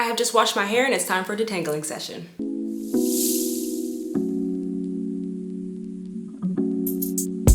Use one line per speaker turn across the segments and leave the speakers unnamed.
I have just washed my hair and it's time for a detangling session.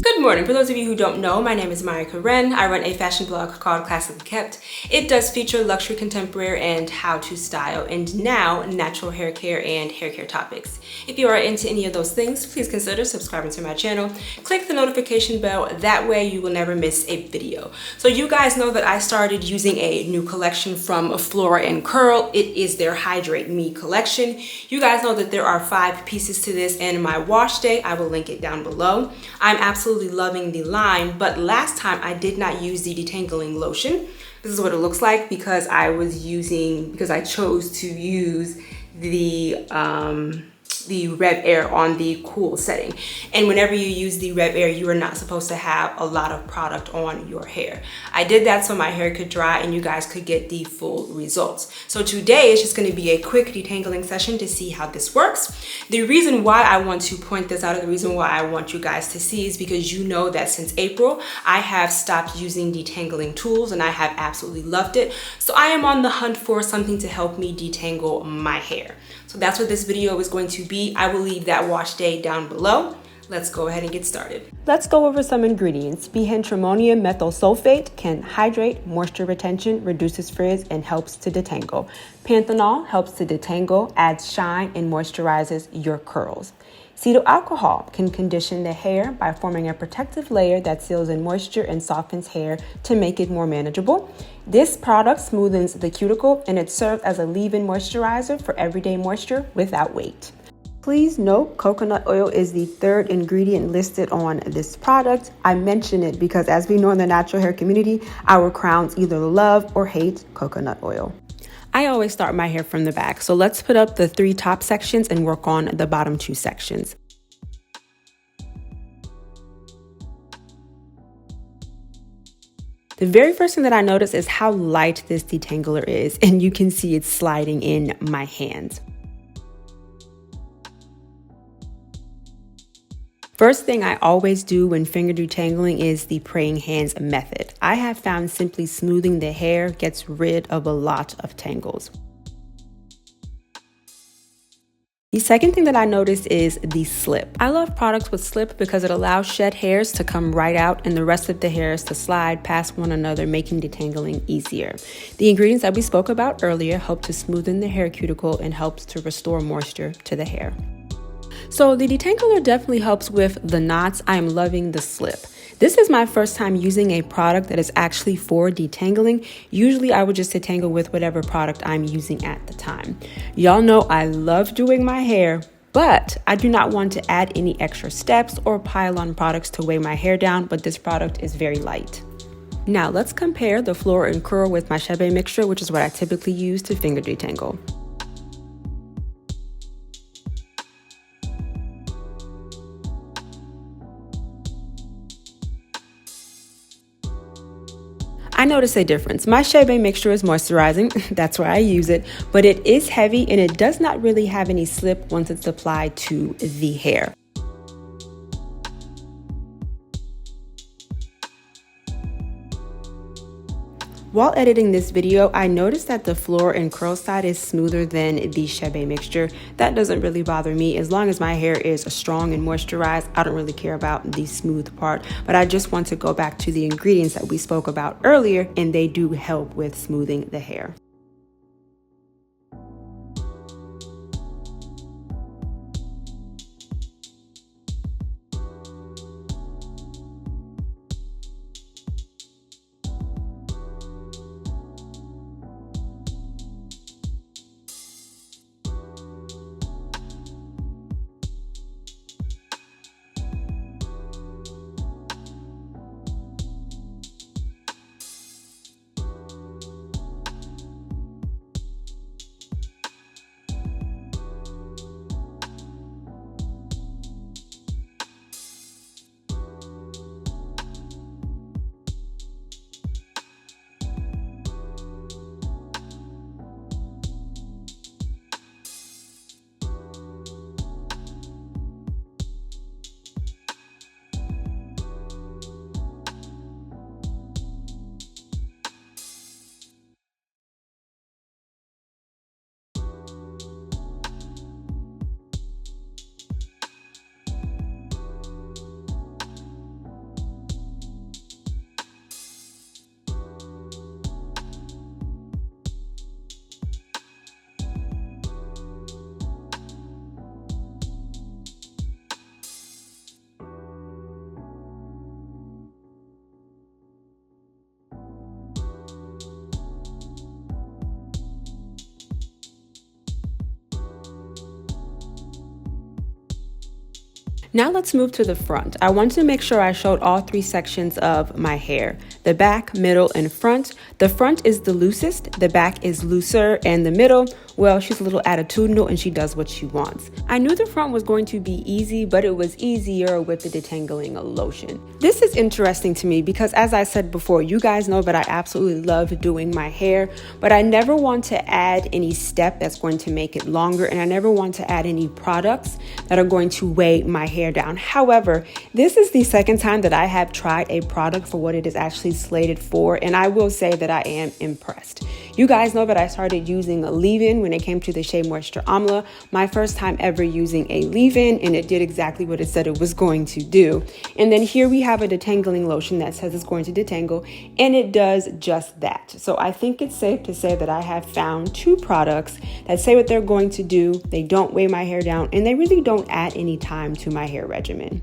Good morning. For those of you who don't know, my name is Maya Karen. I run a fashion blog called Classically Kept. It does feature luxury, contemporary, and how to style, and now natural hair care and hair care topics. If you are into any of those things, please consider subscribing to my channel. Click the notification bell. That way you will never miss a video. So you guys know that I started using a new collection from Flora and Curl. It is their Hydrate Me collection. You guys know that there are 5 pieces to this, and my wash day, I will link it down below. I'm absolutely loving the line, but last time I did not use the Detangling lotion. This is what it looks like because I chose to use the Rev Air on the cool setting. And whenever you use the Rev Air, you are not supposed to have a lot of product on your hair. I did that so my hair could dry and you guys could get the full results. So today is just going to be a quick detangling session to see how this works. The reason why I want to point this out, and the reason why I want you guys to see, is because you know that since April, I have stopped using detangling tools and I have absolutely loved it. So I am on the hunt for something to help me detangle my hair. So that's what this video is going to be. I will leave that wash day down below. Let's go ahead and get started. Let's go over some ingredients. Bihydramonium methyl sulfate can hydrate, moisture retention, reduces frizz, and helps to detangle. Panthenol helps to detangle, adds shine, and moisturizes your curls. Cetyl alcohol can condition the hair by forming a protective layer that seals in moisture and softens hair to make it more manageable. This product smoothens the cuticle and it serves as a leave-in moisturizer for everyday moisture without weight. Please note, coconut oil is the 3rd ingredient listed on this product. I mention it because, as we know in the natural hair community, our crowns either love or hate coconut oil. I always start my hair from the back, so let's put up the 3 top sections and work on the bottom 2 sections. The very first thing that I notice is how light this detangler is, and you can see it sliding in my hand. First thing I always do when finger detangling is the praying hands method. I have found simply smoothing the hair gets rid of a lot of tangles. The second thing that I notice is the slip. I love products with slip because it allows shed hairs to come right out and the rest of the hairs to slide past one another, making detangling easier. The ingredients that we spoke about earlier help to smoothen the hair cuticle and helps to restore moisture to the hair. So the detangler definitely helps with the knots. I am loving the slip. This is my first time using a product that is actually for detangling. Usually I would just detangle with whatever product I'm using at the time. Y'all know I love doing my hair, but I do not want to add any extra steps or pile on products to weigh my hair down, but this product is very light. Now let's compare the Flora and Curl with my Chebe mixture, which is what I typically use to finger detangle. I notice a difference. My Chebe mixture is moisturizing, that's why I use it, but it is heavy and it does not really have any slip once it's applied to the hair. While editing this video, I noticed that the Flora and Curl side is smoother than the Chebe mixture. That doesn't really bother me. As long as my hair is strong and moisturized, I don't really care about the smooth part. But I just want to go back to the ingredients that we spoke about earlier, and they do help with smoothing the hair. Now let's move to the front. I wanted to make sure I showed all three sections of my hair: the back, middle, and front. The front is the loosest, the back is looser, and the middle, well, she's a little attitudinal and she does what she wants. I knew the front was going to be easy, but it was easier with the Detangling lotion. This is interesting to me because, as I said before, you guys know that I absolutely love doing my hair, but I never want to add any step that's going to make it longer, and I never want to add any products that are going to weigh my hair down. However, this is the second time that I have tried a product for what it is actually slated for, and I will say that I am impressed. You guys know that I started using a leave-in when it came to the Shea Moisture Amla. My first time ever using a leave-in, and it did exactly what it said it was going to do. And then here we have a detangling lotion that says it's going to detangle, and it does just that. So I think it's safe to say that I have found two products that say what they're going to do. They don't weigh my hair down, and they really don't add any time to my hair regimen.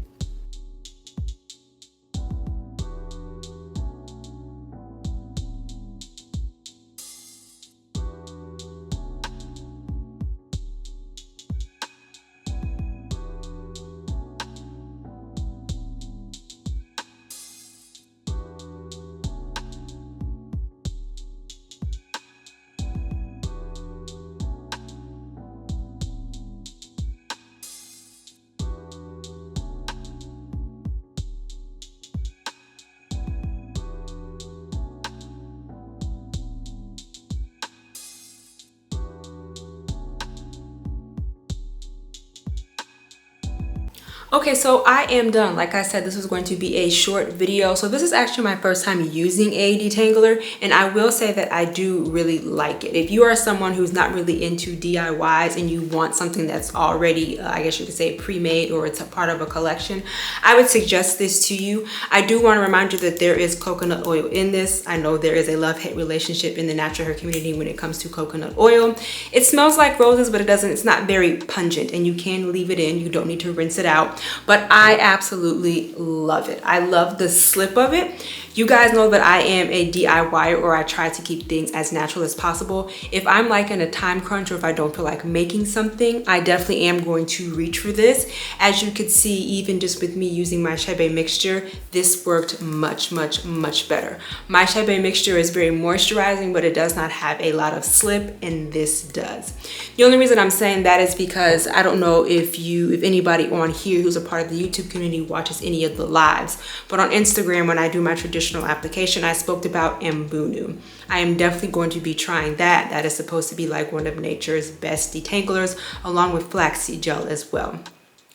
Okay, so I am done. Like I said, this was going to be a short video. So this is actually my first time using a detangler, and I will say that I do really like it. If you are someone who's not really into DIYs and you want something that's already, I guess you could say pre-made, or it's a part of a collection, I would suggest this to you. I do want to remind you that there is coconut oil in this. I know there is a love-hate relationship in the natural hair community when it comes to coconut oil. It smells like roses, but it's not very pungent, and you can leave it in. You don't need to rinse it out. But I absolutely love it. I love the slip of it. You guys know that I am a DIYer, or I try to keep things as natural as possible. If I'm like in a time crunch, or if I don't feel like making something, I definitely am going to reach for this. As you could see, even just with me using my Chebe mixture, this worked much, much, much better. My Chebe mixture is very moisturizing, but it does not have a lot of slip, and this does. The only reason I'm saying that is because I don't know if anybody on here who's a part of the YouTube community watches any of the lives, but on Instagram, when I do my traditional application, I spoke about Mbunu. I am definitely going to be trying that. That is supposed to be like one of nature's best detanglers, along with flaxseed gel as well.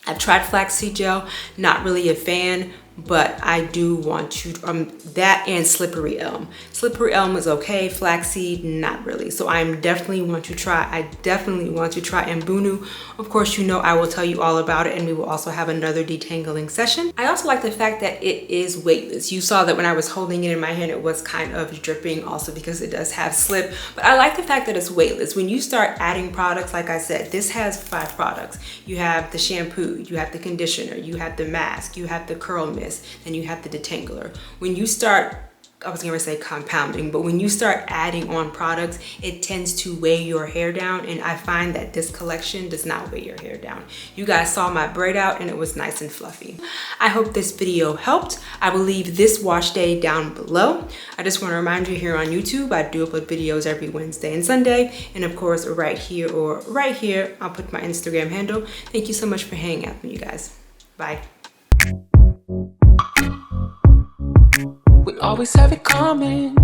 I've tried flaxseed gel, not really a fan, but I do want to, that and slippery elm. Slippery elm is okay, flaxseed, not really. So I definitely want to try Mbunu. Of course, you know I will tell you all about it, and we will also have another detangling session. I also like the fact that it is weightless. You saw that when I was holding it in my hand, it was kind of dripping, also because it does have slip, but I like the fact that it's weightless. When you start adding products, like I said, this has 5 products. You have the shampoo, you have the conditioner, you have the mask, you have the curl mist, then you have the detangler. When you start, I was gonna say compounding, but when you start adding on products, it tends to weigh your hair down, and I find that this collection does not weigh your hair down. You guys saw my braid out, and it was nice and fluffy. I hope this video helped. I will leave this wash day down below. I just want to remind you, here on YouTube, I do upload videos every Wednesday and Sunday, and of course right here, I'll put my Instagram handle. Thank you so much for hanging out with me, you guys. Bye.
We always have it coming.